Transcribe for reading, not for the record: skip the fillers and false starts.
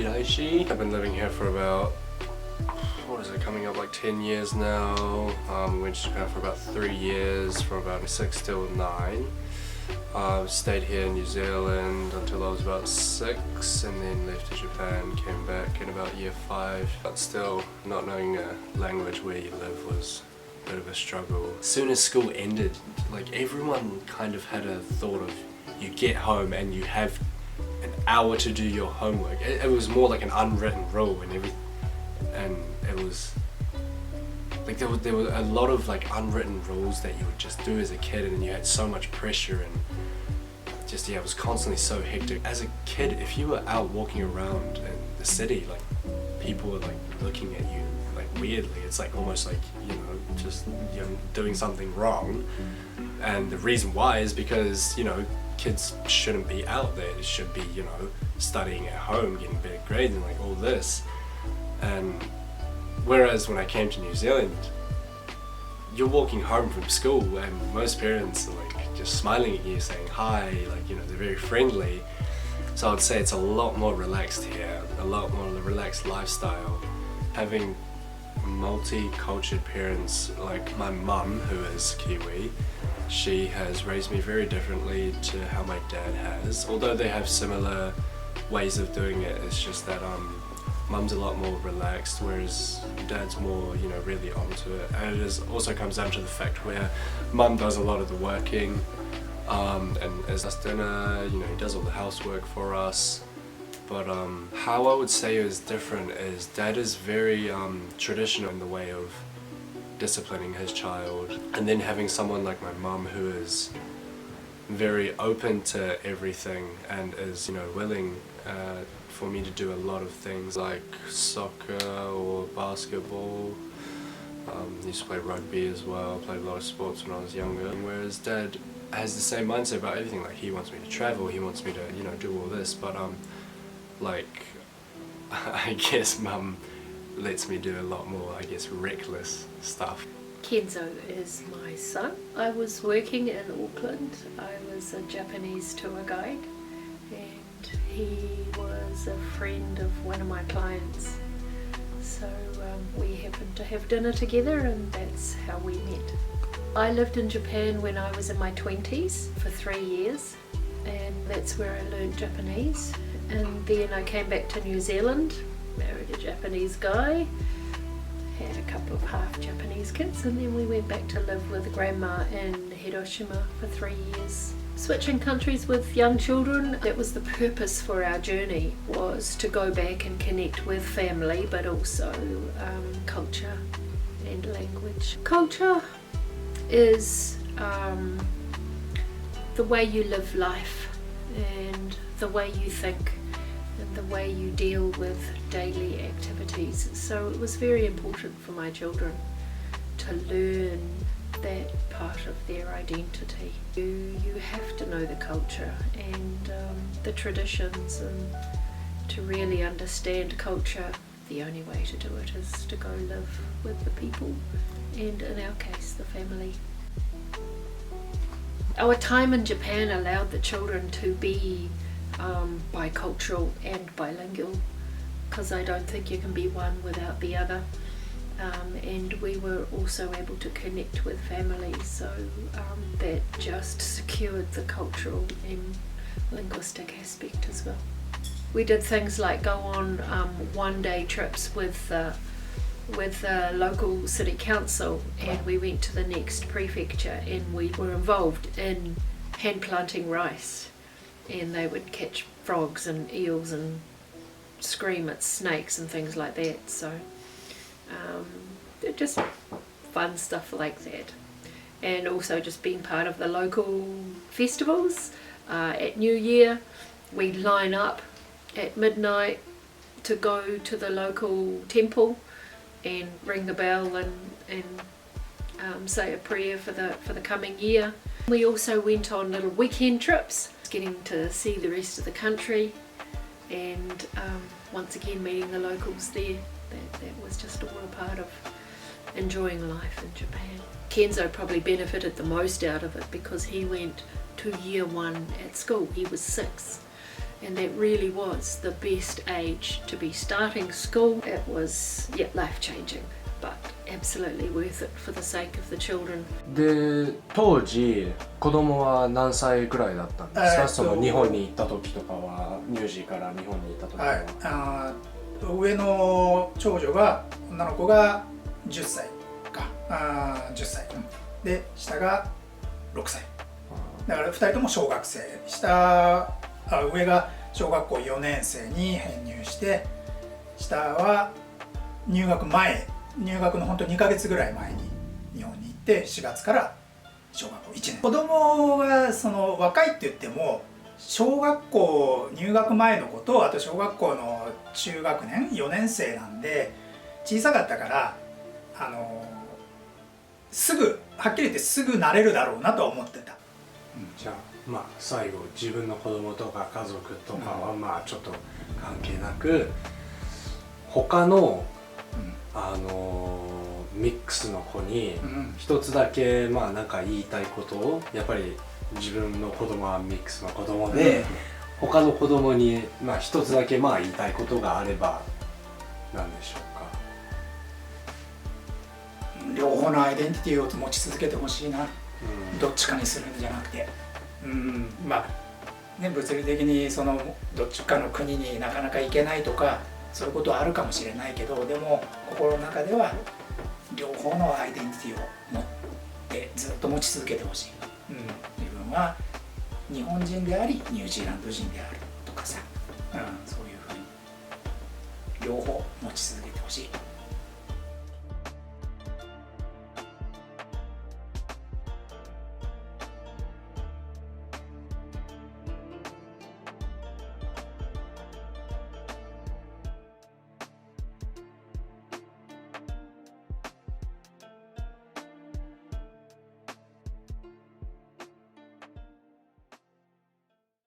Shiraishi. I've been living here for about, what is it, coming up like 10 years now. Went to Japan for about 3 years, from about 6 till 9. Stayed here in New Zealand until I was about 6, and then left to Japan, came back in about year 5. But still, not knowing a language where you live was a bit of a struggle. As soon as school ended, like everyone kind of had a thought of, you get home and you have an hour to do your homework. It was more like an unwritten rule, and it was like there were a lot of like unwritten rules that you would just do as a kid, and then you had so much pressure, and just it was constantly so hectic. As a kid, if you were out walking around in the city, like people were like looking at you like weirdly. It's like almost like, you know, just you're doing something wrong, and the reason why is because, you know, kids shouldn't be out there. They should be, you know, studying at home, getting better grades and like all this. And whereas when I came to New Zealand, you're walking home from school and most parents are like just smiling at you, saying hi, like, you know, they're very friendly. So I would say it's a lot more relaxed here, a lot more relaxed lifestyle. Having multi-cultured parents, like my mum, who is Kiwi, she has raised me very differently to how my dad has. Although they have similar ways of doing it, it's just that mum's a lot more relaxed, whereas dad's more, you know, really onto it. And it also comes down to the fact where mum does a lot of the working, and as us dinner, you know, he does all the housework for us. But how I would say is different is dad is very traditional in the way of disciplining his child, and then having someone like my mum who is very open to everything and is, you know, willing for me to do a lot of things like soccer or basketball. Used to play rugby as well, played a lot of sports when I was younger. Whereas dad has the same mindset about everything, like he wants me to travel, he wants me to, you know, do all this, but like I guess mum lets me do a lot more, I guess, reckless stuff. Kenzo is my son. I was working in Auckland. I was a Japanese tour guide, and he was a friend of one of my clients. So we happened to have dinner together, and that's how we met. I lived in Japan when I was in my 20s for 3 years, and that's where I learned Japanese. And then I came back to New Zealand, married a Japanese guy, had a couple of half Japanese kids, and then we went back to live with grandma in Hiroshima for 3 years. Switching countries with young children, that was the purpose for our journey, was to go back and connect with family, but also culture and language. Culture is the way you live life and the way you think and the way you deal with daily activities. So it was very important for my children to learn that part of their identity. You have to know the culture and the traditions, and to really understand culture, the only way to do it is to go live with the people, and in our case, the family. Our time in Japan allowed the children to be bicultural and bilingual, because I don't think you can be one without the other. And we were also able to connect with families, so that just secured the cultural and linguistic aspect as well. We did things like go on one-day trips with the local city council, and we went to the next prefecture, and we were involved in hand planting rice, and they would catch frogs and eels and scream at snakes and things like that. So just fun stuff like that. And also just being part of the local festivals. At New Year we'd line up at midnight to go to the local temple and ring the bell and say a prayer for the coming year. We also went on little weekend trips, getting to see the rest of the country, and once again meeting the locals there. That was just all a part of enjoying life in Japan. Kenzo probably benefited the most out of it because he went to year 1 at school. He was 6, And that really was the best age to be starting school. It was, yeah, life-changing, but absolutely worth it for the sake of the children. で、当時子供は何歳ぐらいだったんですか？その日本に行った時とかは、ニュージーから日本に行った時は。上の長女が、女の子が10歳か、10歳、で下が6歳だから2人とも小学生。上が小学校4年生に編入して、下は入学の本当2ヶ月ぐらい前に日本に行って、4月から小学校1年。子供がその若いって言っても、小学校入学前の子と、あと小学校の中学年4年生なんで小さかったから、すぐはっきり言ってすぐ慣れるだろうなとは思ってた。じゃあまあ最後自分の子供とか家族とかはまあちょっと関係なく、他のミックスの子に一つだけまあなんか言いたいことを、やっぱり自分の子供はミックスの子供で、他の子供にまあ一つだけまあ言いたいことがあれば何でしょうか？両方のアイデンティティを持ち続けてほしいな、どっちかにするんじゃなくて、まあね、物理的にそのどっちかの国になかなか行けないとかそういうことはあるかもしれないけど、でも心の中では両方のアイデンティティを持ってずっと持ち続けてほしい。自分は日本人でありニュージーランド人であるとかさ、そういうふうに両方持ち続けてほしい。